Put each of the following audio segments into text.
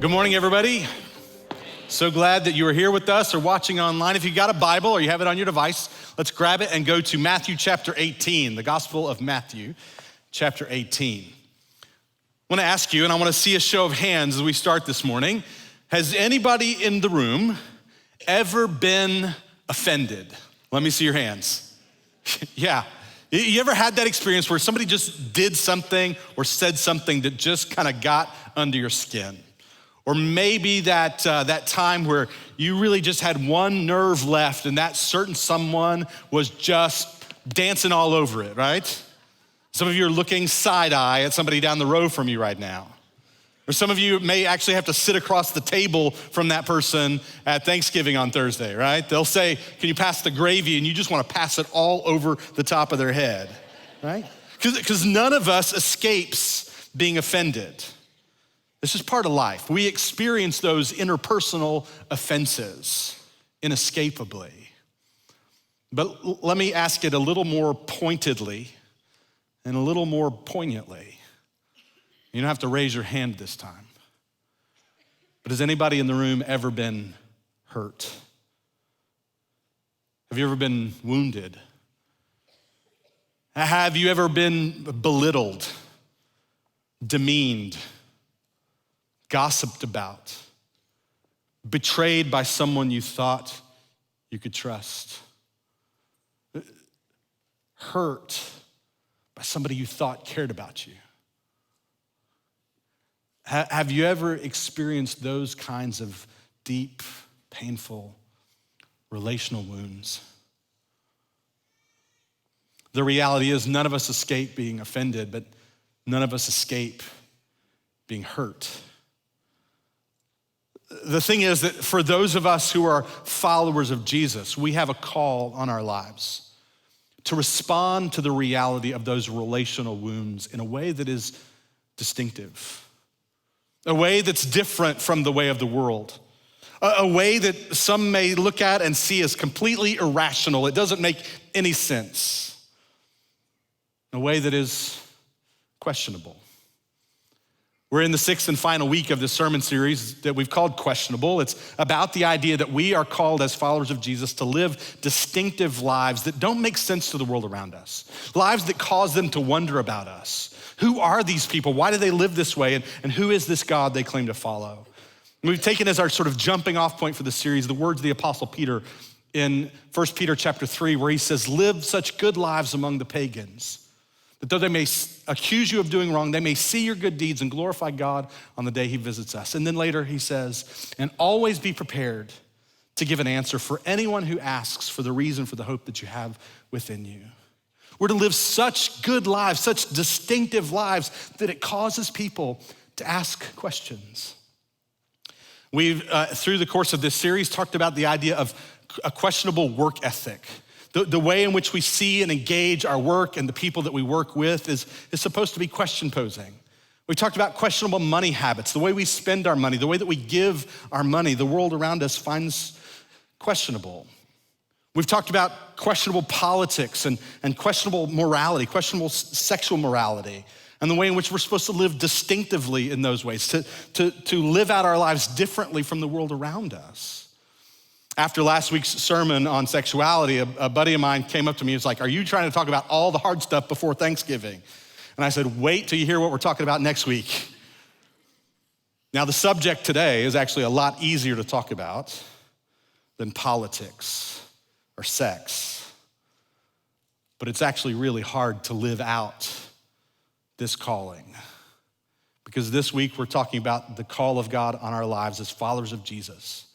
Good morning, everybody. So glad that you are here with us or watching online. If you got a Bible or you have it on your device, let's grab it and go to Matthew chapter 18, the Gospel of Matthew chapter 18. I want to ask you, and I want to see a show of hands as we start this morning. Has anybody in the room ever been offended? Let me see your hands. Yeah. You ever had that experience where somebody just did something or said something that just kind of got under your skin? Or maybe that time where you really just had one nerve left and that certain someone was just dancing all over it, right? Some of you are looking side-eye at somebody down the road from you right now. Or some of you may actually have to sit across the table from that person at Thanksgiving on Thursday, right? They'll say, can you pass the gravy? And you just want to pass it all over the top of their head, right? Because none of us escapes being offended. This is part of life. We experience those interpersonal offenses inescapably. But let me ask it a little more pointedly and a little more poignantly. You don't have to raise your hand this time. But has anybody in the room ever been hurt? Have you ever been wounded? Have you ever been belittled, demeaned, gossiped about, betrayed by someone you thought you could trust, hurt by somebody you thought cared about you? Have you ever experienced those kinds of deep, painful, relational wounds? The reality is none of us escape being offended, but none of us escape being hurt. The thing is that for those of us who are followers of Jesus, we have a call on our lives to respond to the reality of those relational wounds in a way that is distinctive, a way that's different from the way of the world, a way that some may look at and see as completely irrational. It doesn't make any sense, a way that is questionable. We're in the sixth and final week of this sermon series that we've called Questionable. It's about the idea that we are called as followers of Jesus to live distinctive lives that don't make sense to the world around us, lives that cause them to wonder about us. Who are these people? Why do they live this way? And who is this God they claim to follow? And we've taken as our sort of jumping off point for the series the words of the Apostle Peter in 1 Peter chapter 3, where he says, live such good lives among the pagans, that though they may accuse you of doing wrong, they may see your good deeds and glorify God on the day he visits us. And then later he says, and always be prepared to give an answer for anyone who asks for the reason for the hope that you have within you. We're to live such good lives, such distinctive lives that it causes people to ask questions. We've, through the course of this series, talked about the idea of a questionable work ethic. The way in which we see and engage our work and the people that we work with is supposed to be question posing. We talked about questionable money habits, the way we spend our money, the way that we give our money, the world around us finds questionable. We've talked about questionable politics and questionable morality, questionable sexual morality, and the way in which we're supposed to live distinctively in those ways, to live out our lives differently from the world around us. After last week's sermon on sexuality, a buddy of mine came up to me and was like, are you trying to talk about all the hard stuff before Thanksgiving? And I said, wait till you hear what we're talking about next week. Now, the subject today is actually a lot easier to talk about than politics or sex. but it's actually really hard to live out this calling. Because this week we're talking about the call of God on our lives as followers of Jesus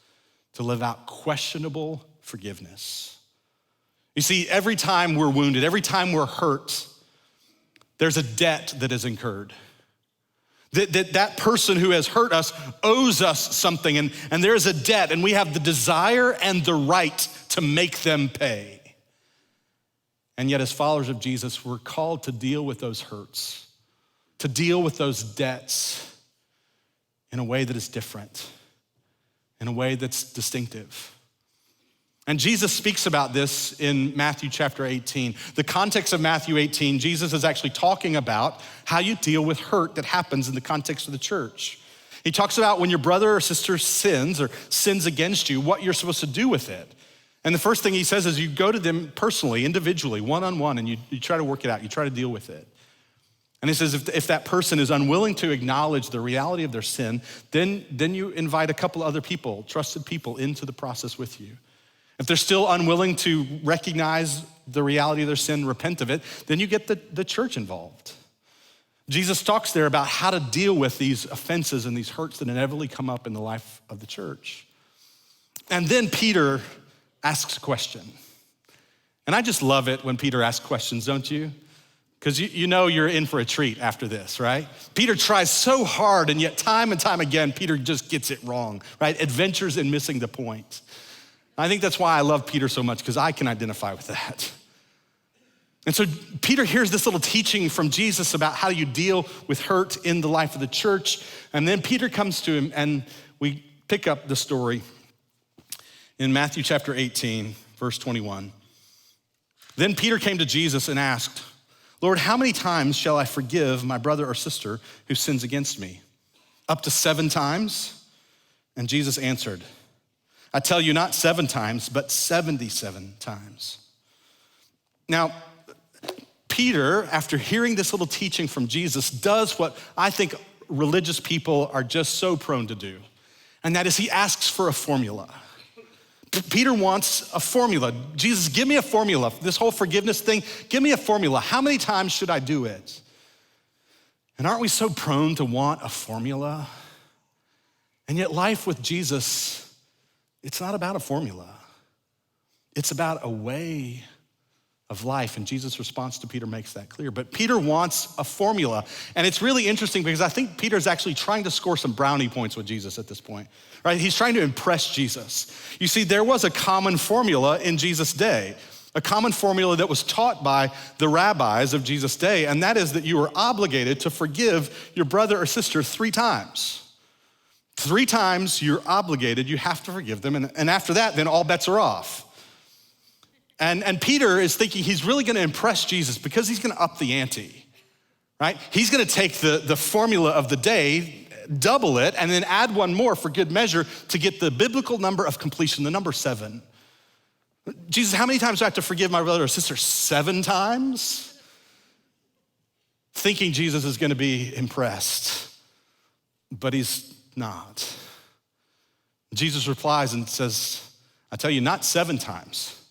to live out questionable forgiveness. You see, every time we're wounded, every time we're hurt, there's a debt that is incurred. That person who has hurt us owes us something, and there is a debt, and we have the desire and the right to make them pay. And yet, as followers of Jesus, we're called to deal with those hurts, to deal with those debts in a way that is different, in a way that's distinctive. And Jesus speaks about this in Matthew chapter 18. The context of Matthew 18, Jesus is actually talking about how you deal with hurt that happens in the context of the church. He talks about when your brother or sister sins against you, what you're supposed to do with it. And the first thing he says is you go to them personally, individually, one-on-one, and you try to work it out. You try to deal with it. And he says if that person is unwilling to acknowledge the reality of their sin, then you invite a couple other people, trusted people, into the process with you. If they're still unwilling to recognize the reality of their sin, repent of it, then you get the church involved. Jesus talks there about how to deal with these offenses and these hurts that inevitably come up in the life of the church. And then Peter asks a question. And I just love it when Peter asks questions, don't you? Because you know you're in for a treat after this, right? Peter tries so hard, and yet time and time again, Peter just gets it wrong, right? Adventures in missing the point. I think that's why I love Peter so much, because I can identify with that. And so Peter hears this little teaching from Jesus about how you deal with hurt in the life of the church. And then Peter comes to him, and we pick up the story in Matthew chapter 18, verse 21. Then Peter came to Jesus and asked, "Lord, how many times shall I forgive my brother or sister who sins against me? Up to 7 times?" And Jesus answered, "I tell you, not 7 times, but 77 times. Now, Peter, after hearing this little teaching from Jesus, does what I think religious people are just so prone to do, and that is he asks for a formula. Peter wants a formula. Jesus, give me a formula. This whole forgiveness thing, give me a formula. How many times should I do it? And aren't we so prone to want a formula? And yet life with Jesus, it's not about a formula. It's about a way of life, and Jesus' response to Peter makes that clear. But Peter wants a formula, and it's really interesting because I think Peter's actually trying to score some brownie points with Jesus at this point, right? He's trying to impress Jesus. You see, there was a common formula in Jesus' day, a common formula that was taught by the rabbis of Jesus' day, and that is that you were obligated to forgive your brother or sister 3 times. 3 times you're obligated, you have to forgive them, and after that, then all bets are off. And Peter is thinking he's really gonna impress Jesus because he's gonna up the ante, right? He's gonna take the formula of the day, double it, and then add one more for good measure to get the biblical number of completion, the number 7. Jesus, how many times do I have to forgive my brother or sister? 7 times? Thinking Jesus is gonna be impressed, but he's not. Jesus replies and says, I tell you, not 7 times,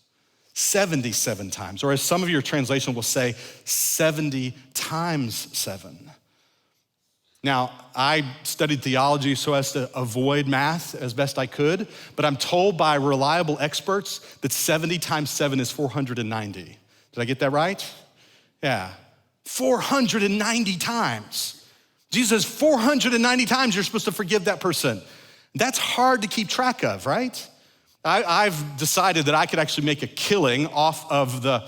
77 times, or as some of your translation will say, 70 times 7. Now, I studied theology so as to avoid math as best I could, but I'm told by reliable experts that 70 times 7 is 490. Did I get that right? Yeah, 490 times. Jesus says 490 times you're supposed to forgive that person. That's hard to keep track of, right? I've decided that I could actually make a killing off of the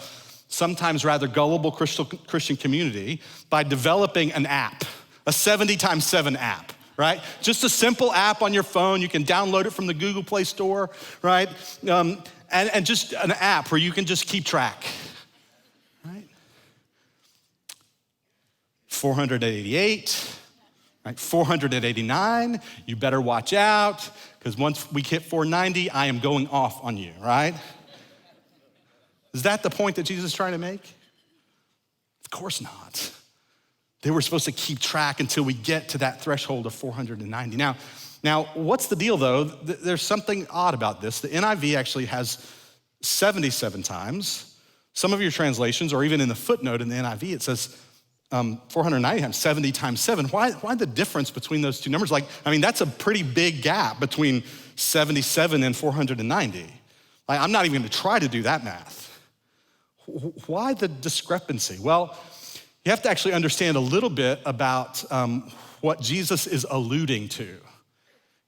sometimes rather gullible Christian community by developing an app, a 70 times 7 app, right? Just a simple app on your phone. You can download it from the Google Play Store, right? And just an app where you can just keep track, right? 488, right? 489, you better watch out, because once we hit 490, I am going off on you, right? Is that the point that Jesus is trying to make? Of course not. They were supposed to keep track until we get to that threshold of 490. Now, what's the deal though? There's something odd about this. The NIV actually has 77 times. Some of your translations, or even in the footnote in the NIV, it says 490 times 70 times 7. Why the difference between those two numbers? That's a pretty big gap between 77 and 490. I'm not even gonna try to do that math. Why the discrepancy? Well, you have to actually understand a little bit about what Jesus is alluding to.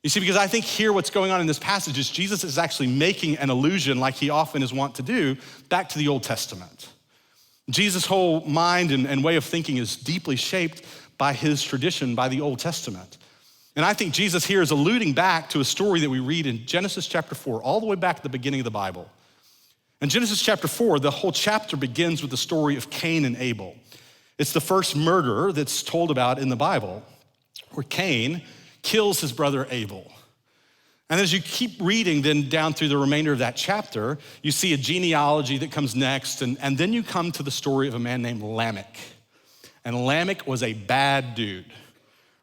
You see, because I think here what's going on in this passage is Jesus is actually making an allusion, like he often is wont to do, back to the Old Testament. Jesus' whole mind and way of thinking is deeply shaped by his tradition, by the Old Testament. And I think Jesus here is alluding back to a story that we read in Genesis chapter 4, all the way back at the beginning of the Bible. In Genesis chapter 4, the whole chapter begins with the story of Cain and Abel. It's the first murder that's told about in the Bible, where Cain kills his brother Abel. And as you keep reading then down through the remainder of that chapter, you see a genealogy that comes next, and then you come to the story of a man named Lamech. And Lamech was a bad dude,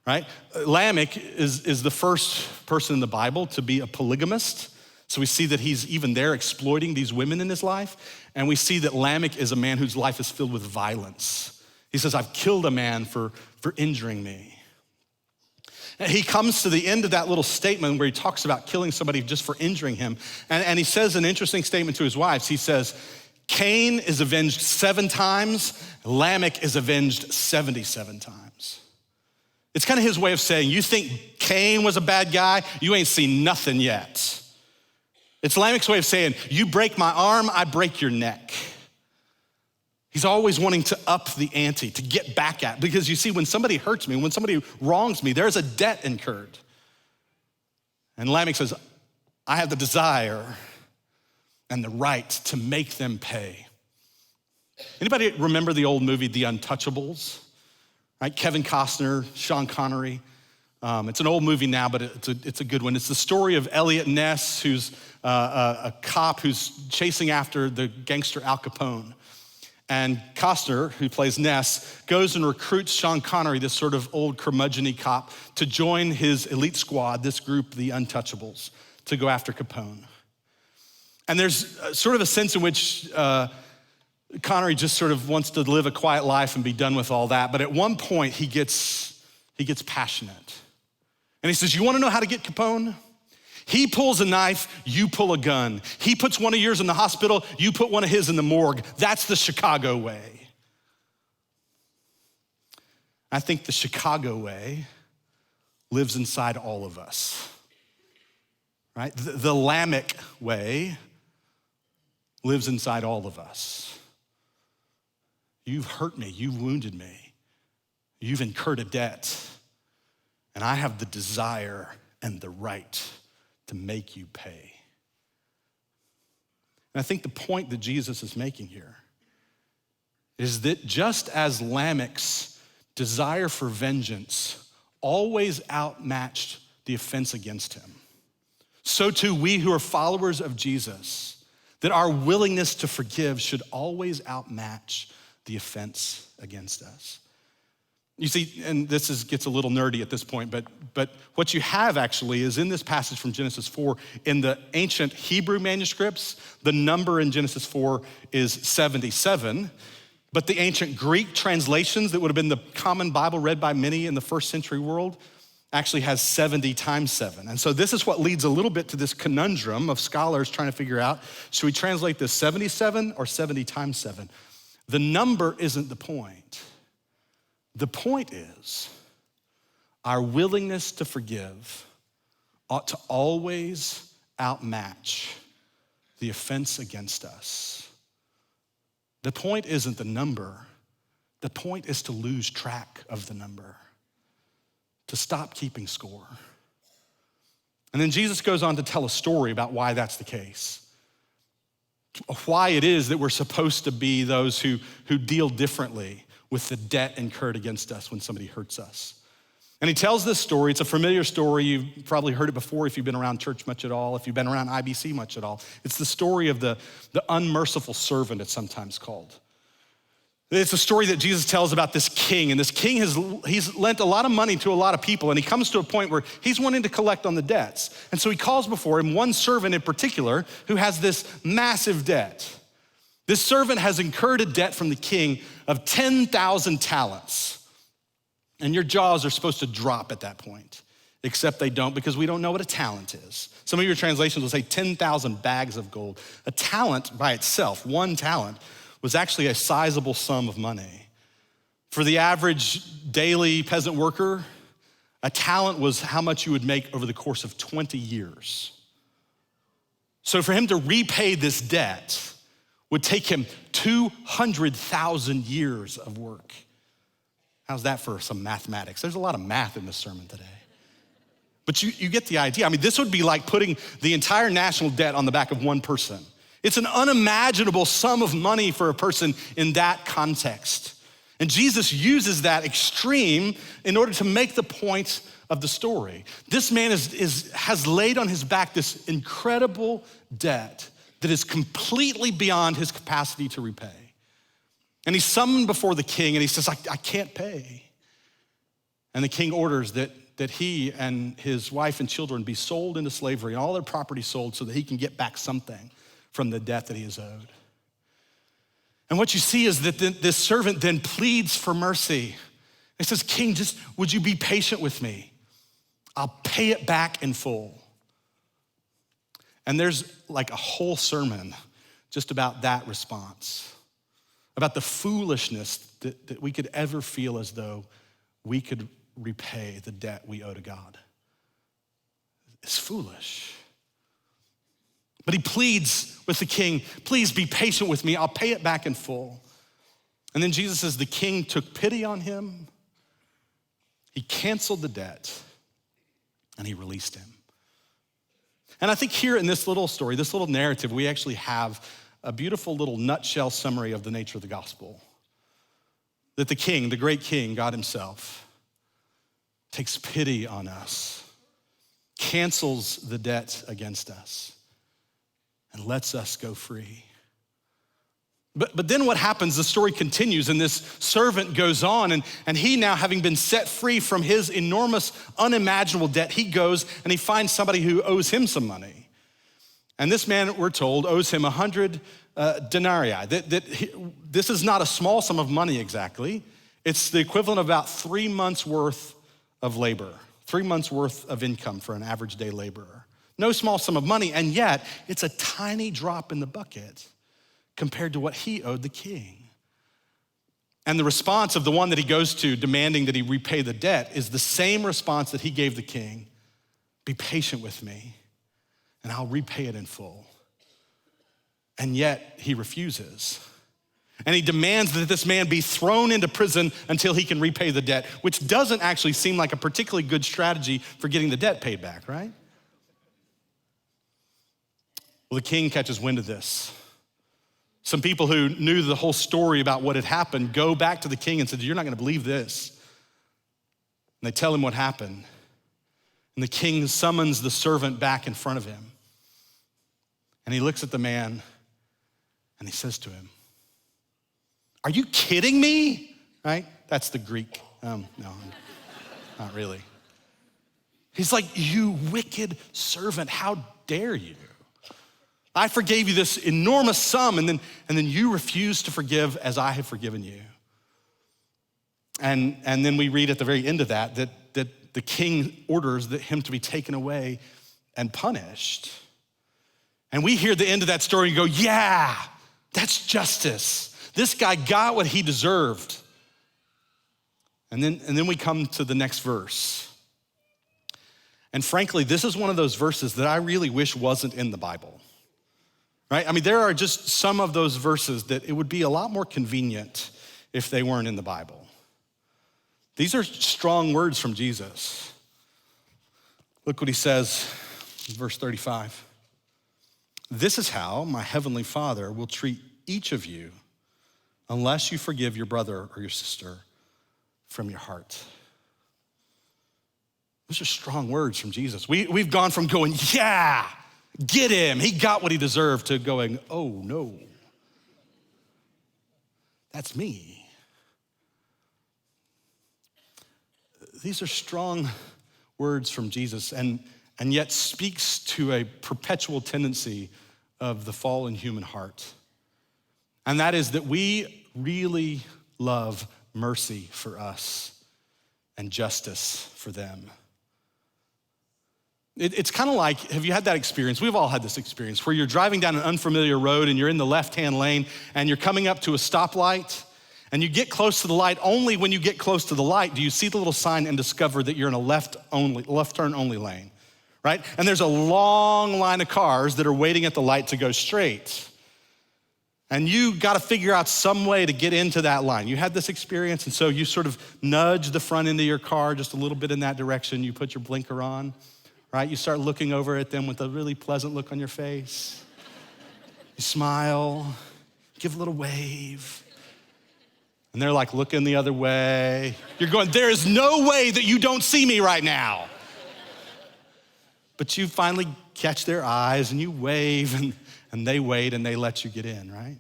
right? Lamech is the first person in the Bible to be a polygamist. So we see that he's even there exploiting these women in his life. And we see that Lamech is a man whose life is filled with violence. He says, I've killed a man for injuring me. And he comes to the end of that little statement where he talks about killing somebody just for injuring him. And he says an interesting statement to his wives. He says, Cain is avenged 7 times, Lamech is avenged 77 times. It's kind of his way of saying, you think Cain was a bad guy? You ain't seen nothing yet. It's Lamech's way of saying, you break my arm, I break your neck. He's always wanting to up the ante, to get back at, because you see, when somebody hurts me, when somebody wrongs me, there's a debt incurred. And Lamech says, I have the desire and the right to make them pay. Anybody remember the old movie, The Untouchables? Right, Kevin Costner, Sean Connery. It's an old movie now, but it's a good one. It's the story of Elliot Ness, who's a cop who's chasing after the gangster Al Capone. And Costner, who plays Ness, goes and recruits Sean Connery, this sort of old curmudgeon-y cop, to join his elite squad, this group, the Untouchables, to go after Capone. And there's sort of a sense in which Connery just sort of wants to live a quiet life and be done with all that. But at one point, he gets passionate. And he says, you wanna know how to get Capone? He pulls a knife, you pull a gun. He puts one of yours in the hospital, you put one of his in the morgue. That's the Chicago way. I think the Chicago way lives inside all of us, right? The Lamech way lives inside all of us. You've hurt me, you've wounded me, you've incurred a debt, and I have the desire and the right to make you pay. And I think the point that Jesus is making here is that just as Lamech's desire for vengeance always outmatched the offense against him, so too we who are followers of Jesus, that our willingness to forgive should always outmatch the offense against us. You see, and this gets a little nerdy at this point, but what you have actually is in this passage from Genesis 4, in the ancient Hebrew manuscripts, the number in Genesis 4 is 77, but the ancient Greek translations that would have been the common Bible read by many in the first century world actually has 70 times 7. And so this is what leads a little bit to this conundrum of scholars trying to figure out, should we translate this 77 or 70 times 7? The number isn't the point. The point is, our willingness to forgive ought to always outmatch the offense against us. The point isn't the number. The point is to lose track of the number, to stop keeping score. And then Jesus goes on to tell a story about why that's the case. Why it is that we're supposed to be those who deal differently with the debt incurred against us when somebody hurts us. And he tells this story. It's a familiar story. You've probably heard it before if you've been around church much at all, if you've been around IBC much at all. It's the story of the unmerciful servant, it's sometimes called. It's a story that Jesus tells about this king, and this king he's lent a lot of money to a lot of people, and he comes to a point where he's wanting to collect on the debts. And so he calls before him one servant in particular who has this massive debt. This servant has incurred a debt from the king of 10,000 talents. And your jaws are supposed to drop at that point, except they don't because we don't know what a talent is. Some of your translations will say 10,000 bags of gold. A talent by itself, one talent, was actually a sizable sum of money. For the average daily peasant worker, a talent was how much you would make over the course of 20 years. So for him to repay this debt would take him 200,000 years of work. How's that for some mathematics? There's a lot of math in this sermon today. But you get the idea. I mean, this would be like putting the entire national debt on the back of one person. It's an unimaginable sum of money for a person in that context. And Jesus uses that extreme in order to make the point of the story. This man has laid on his back this incredible debt that is completely beyond his capacity to repay. And he's summoned before the king and he says, I can't pay. And the king orders that he and his wife and children be sold into slavery and all their property sold so that he can get back something from the debt that he is owed. And what you see is that this servant then pleads for mercy. He says, King, just would you be patient with me? I'll pay it back in full. And there's like a whole sermon just about that response, about the foolishness that we could ever feel as though we could repay the debt we owe to God. It's foolish. But he pleads with the king, please be patient with me, I'll pay it back in full. And then Jesus says the king took pity on him, he canceled the debt, and he released him. And I think here in this little story, this little narrative, we actually have a beautiful little nutshell summary of the nature of the gospel. That the king, the great king, God himself, takes pity on us, cancels the debt against us, and lets us go free. But then what happens, the story continues and this servant goes on and he now having been set free from his enormous, unimaginable debt, he goes and he finds somebody who owes him some money. And this man, we're told, owes him 100 denarii. This is not a small sum of money exactly. It's the equivalent of about 3 months worth of labor, 3 months worth of income for an average day laborer. No small sum of money, and yet it's a tiny drop in the bucket compared to what he owed the king. And the response of the one that he goes to demanding that he repay the debt is the same response that he gave the king. Be patient with me and I'll repay it in full. And yet he refuses. And he demands that this man be thrown into prison until he can repay the debt, which doesn't actually seem like a particularly good strategy for getting the debt paid back, right? Well, the king catches wind of this. Some people who knew the whole story about what had happened go back to the king and said, you're not gonna believe this. And they tell him what happened. And the king summons the servant back in front of him. And he looks at the man and he says to him, are you kidding me? Right? That's the Greek. No, not really. He's like, you wicked servant, how dare you? I forgave you this enormous sum, and then you refuse to forgive as I have forgiven you. And then we read at the very end of that the king orders him to be taken away and punished. And we hear the end of that story and go, yeah, that's justice. This guy got what he deserved. And then we come to the next verse. And frankly, this is one of those verses that I really wish wasn't in the Bible. Right? I mean, there are just some of those verses that it would be a lot more convenient if they weren't in the Bible. These are strong words from Jesus. Look what he says in verse 35. This is how my heavenly Father will treat each of you unless you forgive your brother or your sister from your heart. Those are strong words from Jesus. We've gone from going, yeah, get him, he got what he deserved, to going, oh no, that's me. These are strong words from Jesus and yet speaks to a perpetual tendency of the fallen human heart. And that is that we really love mercy for us and justice for them. It's kind of like, have you had that experience? We've all had this experience where you're driving down an unfamiliar road and you're in the left-hand lane and you're coming up to a stoplight and you get close to the light. Only when you get close to the light do you see the little sign and discover that you're in a left turn only lane, right? And there's a long line of cars that are waiting at the light to go straight. And you gotta figure out some way to get into that line. You had this experience, and so you sort of nudge the front end of your car just a little bit in that direction. You put your blinker on, right? You start looking over at them with a really pleasant look on your face. You smile, give a little wave. And they're like looking the other way. You're going, there is no way that you don't see me right now. But you finally catch their eyes and you wave and they wait and they let you get in, right?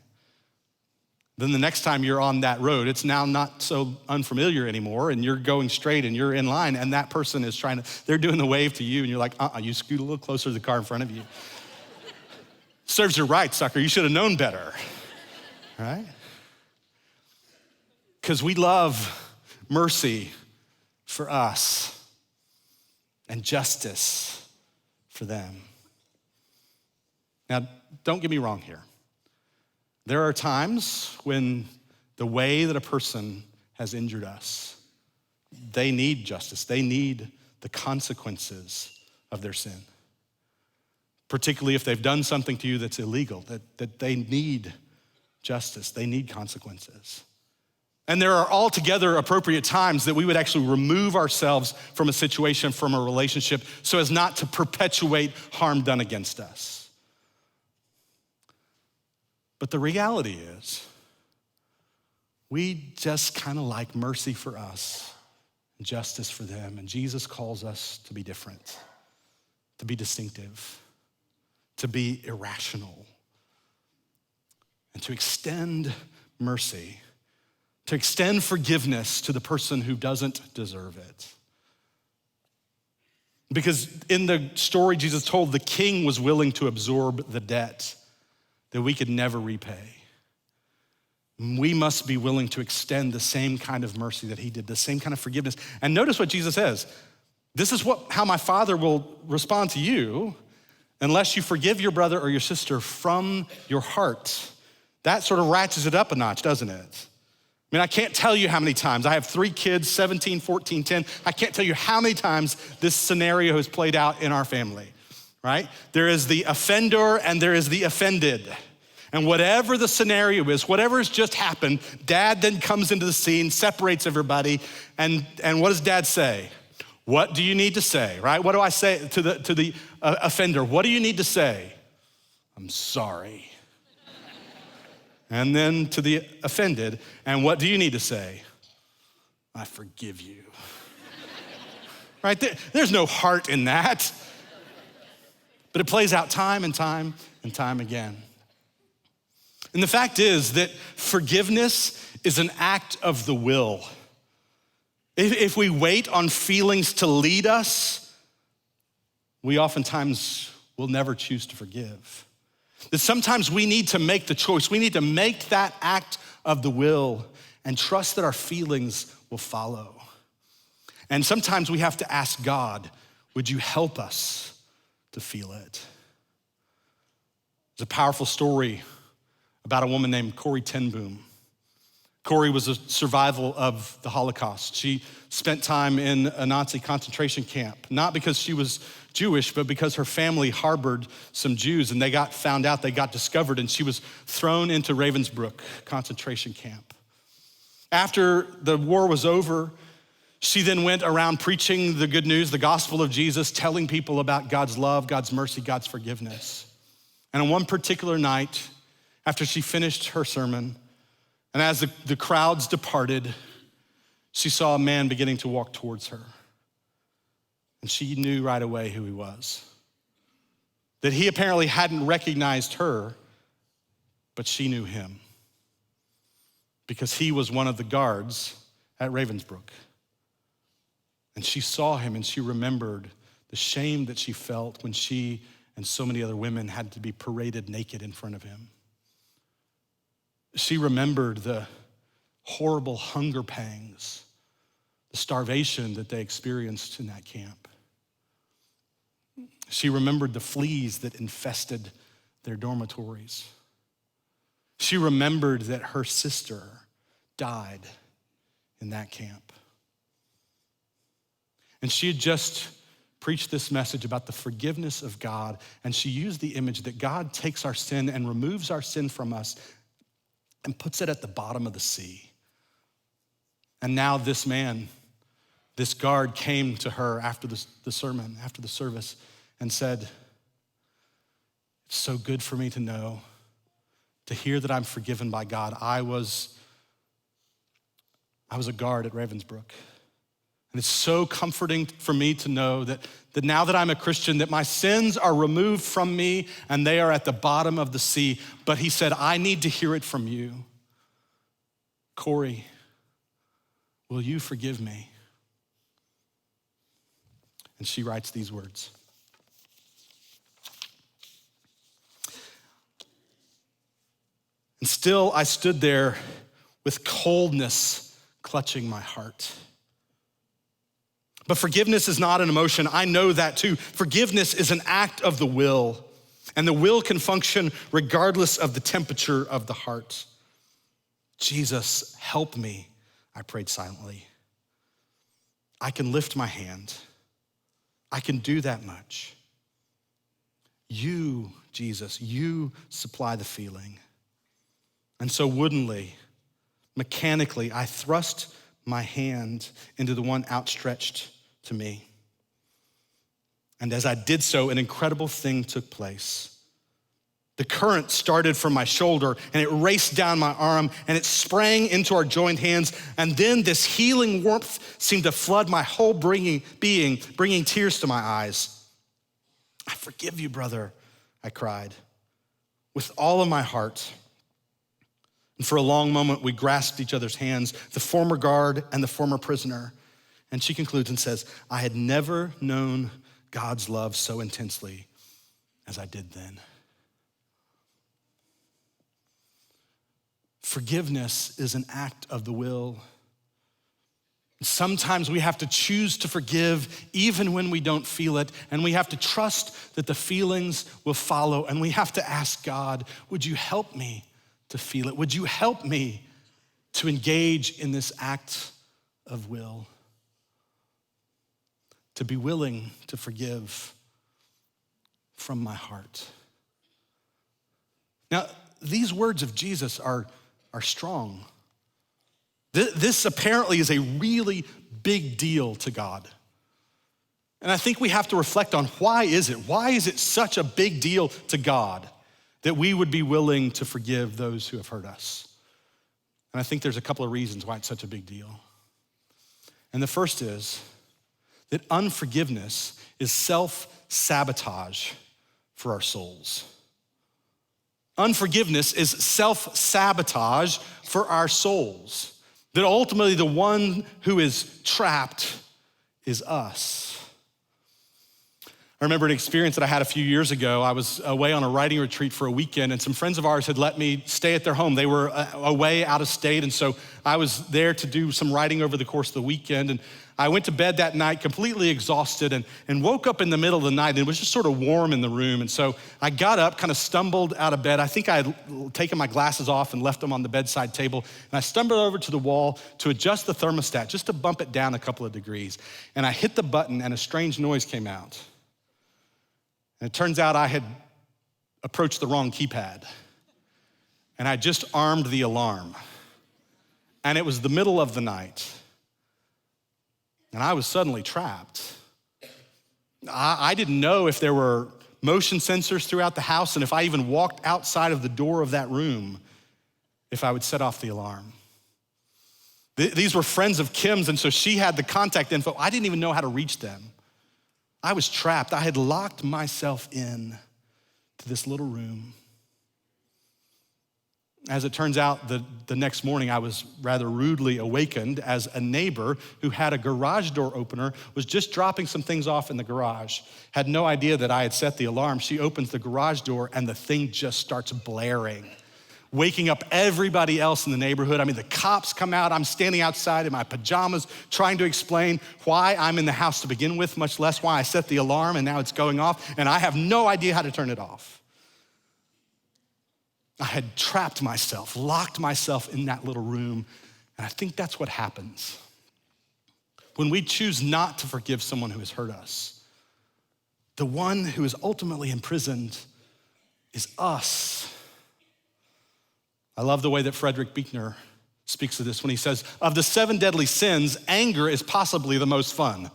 Then the next time you're on that road, it's now not so unfamiliar anymore and you're going straight and you're in line and that person is they're doing the wave to you and you're like, you scoot a little closer to the car in front of you. Serves you right, sucker, you should have known better, right? Because we love mercy for us and justice for them. Now, don't get me wrong here. There are times when the way that a person has injured us, they need justice. They need the consequences of their sin. Particularly if they've done something to you that's illegal, that they need justice. They need consequences. And there are altogether appropriate times that we would actually remove ourselves from a situation, from a relationship, so as not to perpetuate harm done against us. But the reality is, we just kind of like mercy for us and justice for them. And Jesus calls us to be different, to be distinctive, to be irrational, and to extend mercy, to extend forgiveness to the person who doesn't deserve it. Because in the story Jesus told, the king was willing to absorb the debt that we could never repay. We must be willing to extend the same kind of mercy that he did, the same kind of forgiveness. And notice what Jesus says. This is how my Father will respond to you unless you forgive your brother or your sister from your heart. That sort of ratchets it up a notch, doesn't it? I mean, I can't tell you how many times. I have 3 kids, 17, 14, 10. I can't tell you how many times this scenario has played out in our family, right? There is the offender and there is the offended. And whatever the scenario is, whatever has just happened, dad then comes into the scene, separates everybody, and what does dad say? What do you need to say, right? What do I say to the offender? What do you need to say? I'm sorry. And then to the offended, and what do you need to say? I forgive you. Right? There's no heart in that. But it plays out time and time and time again. And the fact is that forgiveness is an act of the will. If we wait on feelings to lead us, we oftentimes will never choose to forgive. That sometimes we need to make the choice. We need to make that act of the will and trust that our feelings will follow. And sometimes we have to ask God, would you help us to feel it? There's a powerful story about a woman named Corrie ten Boom. Corrie was a survivor of the Holocaust. She spent time in a Nazi concentration camp, not because she was Jewish, but because her family harbored some Jews and they got discovered, and she was thrown into Ravensbrück concentration camp. After the war was over, she then went around preaching the good news, the gospel of Jesus, telling people about God's love, God's mercy, God's forgiveness. And on one particular night, after she finished her sermon, and as the crowds departed, she saw a man beginning to walk towards her. And she knew right away who he was. That he apparently hadn't recognized her, but she knew him. Because he was one of the guards at Ravensbrück. And she saw him and she remembered the shame that she felt when she and so many other women had to be paraded naked in front of him. She remembered the horrible hunger pangs, the starvation that they experienced in that camp. She remembered the fleas that infested their dormitories. She remembered that her sister died in that camp. And she had just preached this message about the forgiveness of God, and she used the image that God takes our sin and removes our sin from us and puts it at the bottom of the sea. And now this man, this guard, came to her after the sermon, after the service, and said, "It's so good for me to know, to hear that I'm forgiven by God. I was a guard at Ravensbrück. And it's so comforting for me to know that now that I'm a Christian, that my sins are removed from me and they are at the bottom of the sea." But he said, "I need to hear it from you. Corey, will you forgive me?" And she writes these words. "And still I stood there with coldness clutching my heart. But forgiveness is not an emotion. I know that too. Forgiveness is an act of the will, and the will can function regardless of the temperature of the heart. Jesus, help me," I prayed silently. "I can lift my hand. I can do that much. You, Jesus, you supply the feeling." And so woodenly, mechanically, I thrust my hand into the one outstretched to me. And as I did so, an incredible thing took place. The current started from my shoulder and it raced down my arm and it sprang into our joined hands. And then this healing warmth seemed to flood my whole being, bringing tears to my eyes. "I forgive you, brother," I cried, "with all of my heart." And for a long moment, we grasped each other's hands, the former guard and the former prisoner. And she concludes and says, "I had never known God's love so intensely as I did then." Forgiveness is an act of the will. Sometimes we have to choose to forgive even when we don't feel it, and we have to trust that the feelings will follow, and we have to ask God, "Would you help me to feel it? Would you help me to engage in this act of will? To be willing to forgive from my heart." Now, these words of Jesus are strong. This apparently is a really big deal to God. And I think we have to reflect on why is it such a big deal to God that we would be willing to forgive those who have hurt us? And I think there's a couple of reasons why it's such a big deal. And the first is that unforgiveness is self-sabotage for our souls. Unforgiveness is self-sabotage for our souls. That ultimately the one who is trapped is us. I remember an experience that I had a few years ago. I was away on a writing retreat for a weekend, and some friends of ours had let me stay at their home. They were away out of state, and so I was there to do some writing over the course of the weekend. And I went to bed that night completely exhausted and woke up in the middle of the night, and it was just sort of warm in the room. And so I got up, kind of stumbled out of bed. I think I had taken my glasses off and left them on the bedside table. And I stumbled over to the wall to adjust the thermostat, just to bump it down a couple of degrees. And I hit the button, and a strange noise came out. And it turns out I had approached the wrong keypad. And I just armed the alarm. And it was the middle of the night. And I was suddenly trapped. I didn't know if there were motion sensors throughout the house, and if I even walked outside of the door of that room, if I would set off the alarm. These were friends of Kim's, and so she had the contact info. I didn't even know how to reach them. I was trapped. I had locked myself in to this little room. As it turns out, the next morning I was rather rudely awakened as a neighbor who had a garage door opener was just dropping some things off in the garage. Had no idea that I had set the alarm. She opens the garage door and the thing just starts blaring waking up everybody else in the neighborhood. I mean, the cops come out. I'm standing outside in my pajamas trying to explain why I'm in the house to begin with, much less why I set the alarm and now it's going off, and I have no idea how to turn it off. I had trapped myself, locked myself in that little room, and I think that's what happens when we choose not to forgive someone who has hurt us. The one who is ultimately imprisoned is us. I love the way that Frederick Buechner speaks of this when he says, of the 7 deadly sins, anger is possibly the most fun.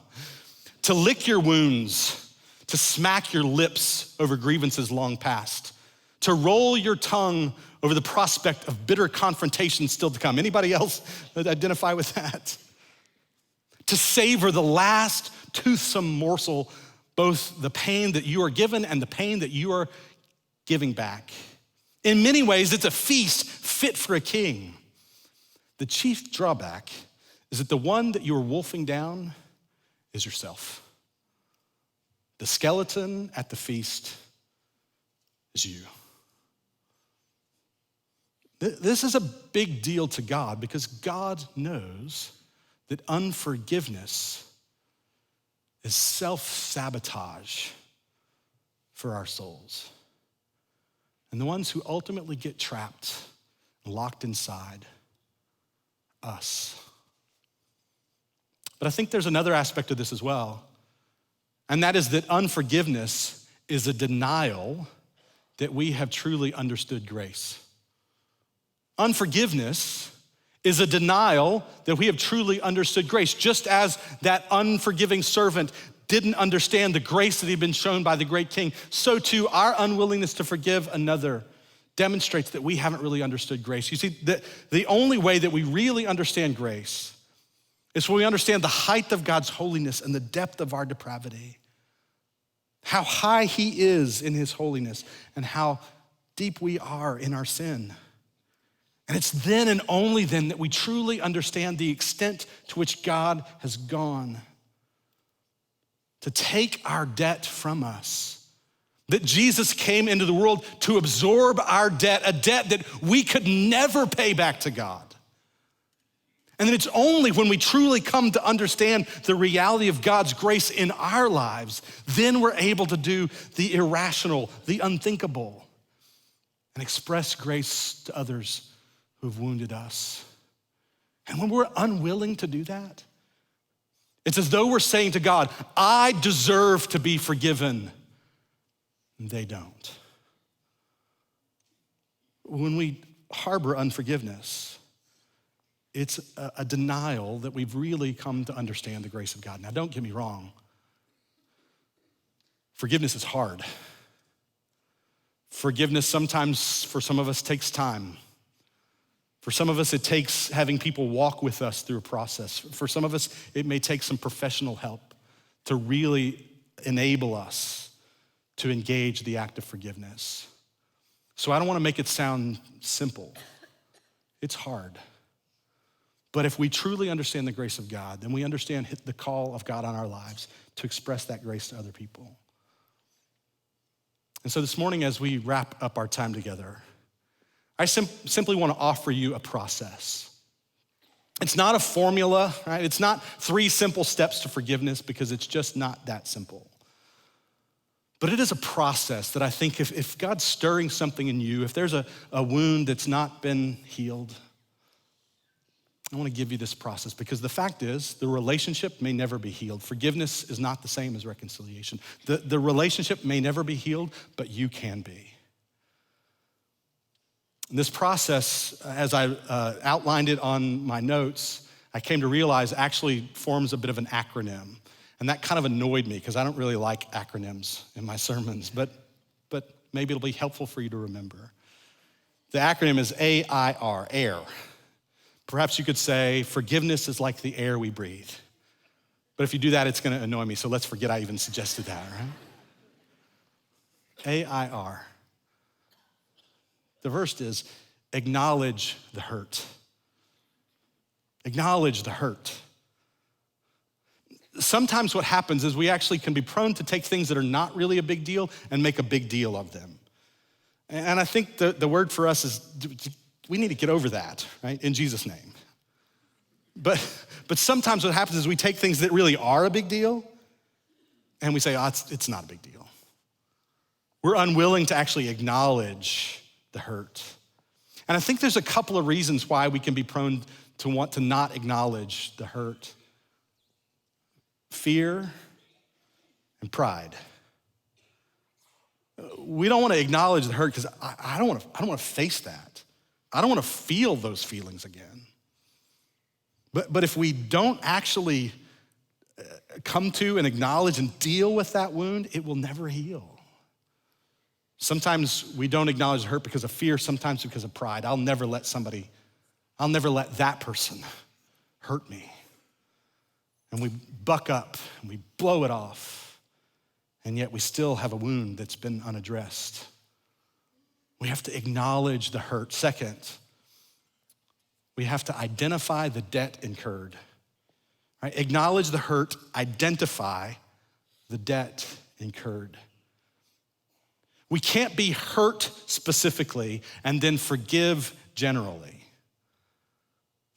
To lick your wounds, to smack your lips over grievances long past, to roll your tongue over the prospect of bitter confrontation still to come. Anybody else identify with that? To savor the last toothsome morsel, both the pain that you are given and the pain that you are giving back. In many ways, it's a feast fit for a king. The chief drawback is that the one that you are wolfing down is yourself. The skeleton at the feast is you. This is a big deal to God because God knows that unforgiveness is self-sabotage for our souls. And the ones who ultimately get trapped and locked inside, us. But I think there's another aspect of this as well, and that is that unforgiveness is a denial that we have truly understood grace. Unforgiveness is a denial that we have truly understood grace, just as that unforgiving servant didn't understand the grace that he'd been shown by the great king, so too our unwillingness to forgive another demonstrates that we haven't really understood grace. You see, the only way that we really understand grace is when we understand the height of God's holiness and the depth of our depravity, how high he is in his holiness and how deep we are in our sin. And it's then and only then that we truly understand the extent to which God has gone to take our debt from us. That Jesus came into the world to absorb our debt, a debt that we could never pay back to God. And then it's only when we truly come to understand the reality of God's grace in our lives, then we're able to do the irrational, the unthinkable, and express grace to others who've wounded us. And when we're unwilling to do that, it's as though we're saying to God, I deserve to be forgiven. And they don't. When we harbor unforgiveness, it's a denial that we've really come to understand the grace of God. Now, don't get me wrong. Forgiveness is hard. Forgiveness sometimes, for some of us, takes time. For some of us, it takes having people walk with us through a process. For some of us, it may take some professional help to really enable us to engage the act of forgiveness. So I don't want to make it sound simple. It's hard. But if we truly understand the grace of God, then we understand the call of God on our lives to express that grace to other people. And so this morning, as we wrap up our time together, I simply want to offer you a process. It's not a formula, right? It's not 3 simple steps to forgiveness because it's just not that simple. But it is a process that I think if God's stirring something in you, if there's a wound that's not been healed, I want to give you this process because the fact is the relationship may never be healed. Forgiveness is not the same as reconciliation. The relationship may never be healed, but you can be. This process, as I outlined it on my notes, I came to realize actually forms a bit of an acronym. And that kind of annoyed me because I don't really like acronyms in my sermons, but maybe it'll be helpful for you to remember. The acronym is AIR, AIR. Perhaps you could say forgiveness is like the air we breathe. But if you do that, it's gonna annoy me, so let's forget I even suggested that, right? AIR. The first is acknowledge the hurt. Acknowledge the hurt. Sometimes what happens is we actually can be prone to take things that are not really a big deal and make a big deal of them. And I think the word for us is we need to get over that, right? In Jesus' name. But sometimes what happens is we take things that really are a big deal and we say, oh, it's not a big deal. We're unwilling to actually acknowledge the hurt. And I think there's a couple of reasons why we can be prone to want to not acknowledge the hurt. Fear and pride. We don't want to acknowledge the hurt because I don't want to face that. I don't want to feel those feelings again. But if we don't actually come to and acknowledge and deal with that wound, it will never heal. Sometimes we don't acknowledge the hurt because of fear, sometimes because of pride. I'll never let that person hurt me. And we buck up and we blow it off. And yet we still have a wound that's been unaddressed. We have to acknowledge the hurt. Second, we have to identify the debt incurred. Right? Acknowledge the hurt, identify the debt incurred. We can't be hurt specifically and then forgive generally.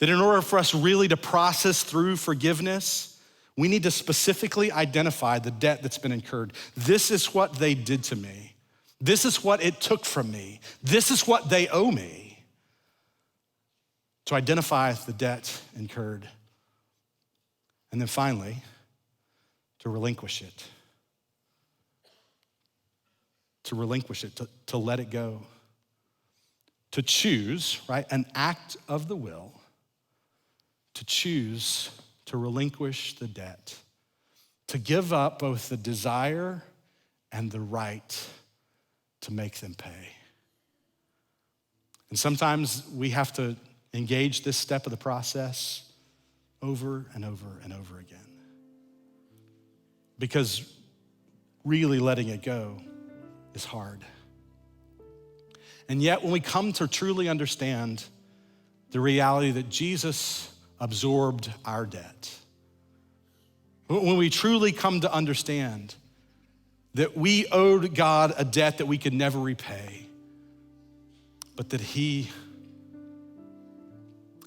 That in order for us really to process through forgiveness, we need to specifically identify the debt that's been incurred. This is what they did to me. This is what it took from me. This is what they owe me. To identify the debt incurred. And then finally, to relinquish it. To relinquish it, to let it go. To choose, right, an act of the will, to choose to relinquish the debt, to give up both the desire and the right to make them pay. And sometimes we have to engage this step of the process over and over and over again. Because really letting it go is hard. And yet when we come to truly understand the reality that Jesus absorbed our debt, when we truly come to understand that we owed God a debt that we could never repay, but that he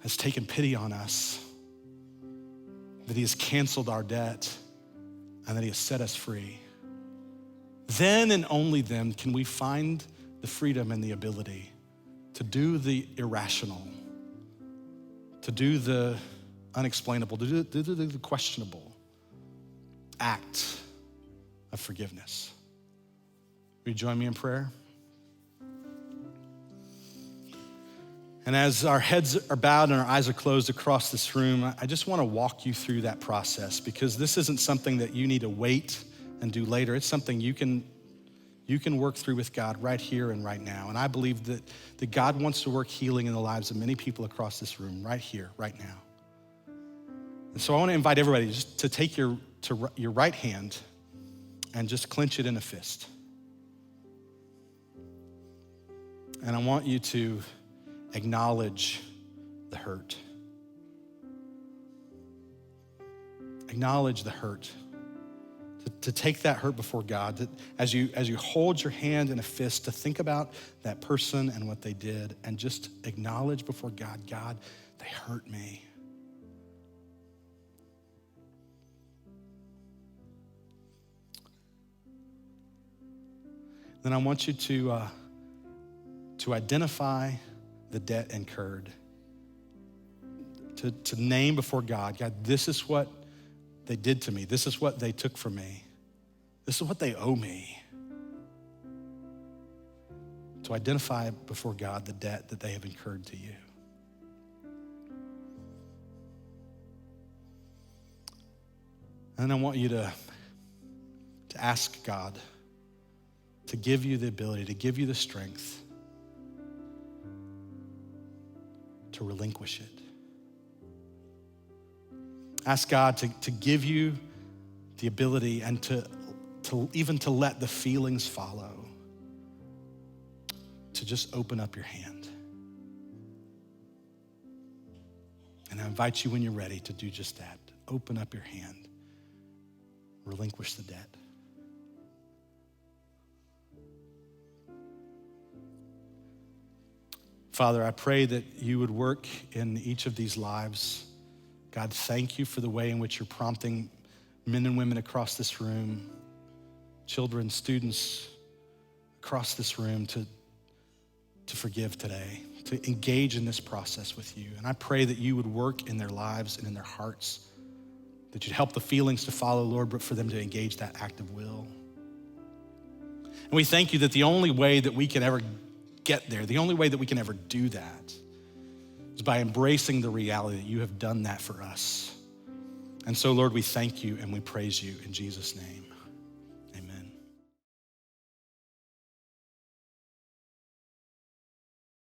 has taken pity on us, that he has canceled our debt, and that he has set us free, then and only then can we find the freedom and the ability to do the irrational, to do the unexplainable, to do the questionable act of forgiveness. Will you join me in prayer? And as our heads are bowed and our eyes are closed across this room, I just want to walk you through that process, because this isn't something that you need to wait and do later. It's something you can work through with God right here and right now. And I believe that God wants to work healing in the lives of many people across this room right here, right now. And so I want to invite everybody just to take your right hand and just clench it in a fist. And I want you to acknowledge the hurt. Acknowledge the hurt. To take that hurt before God, that as you hold your hand in a fist, to think about that person and what they did, and just acknowledge before God, God, they hurt me. Then I want you to identify the debt incurred, to name before God, God, this is what they did to me. This is what they took from me. This is what they owe me. To identify before God the debt that they have incurred to you. And I want you to ask God to give you the ability, to give you the strength to relinquish it. Ask God to give you the ability and to even to let the feelings follow, to just open up your hand. And I invite you when you're ready to do just that. Open up your hand, relinquish the debt. Father, I pray that you would work in each of these lives. God, thank you for the way in which you're prompting men and women across this room, children, students across this room to forgive today, to engage in this process with you. And I pray that you would work in their lives and in their hearts, that you'd help the feelings to follow, Lord, but for them to engage that act of will. And we thank you that the only way that we can ever get there, the only way that we can ever do that is by embracing the reality that you have done that for us. And so, Lord, we thank you and we praise you in Jesus' name.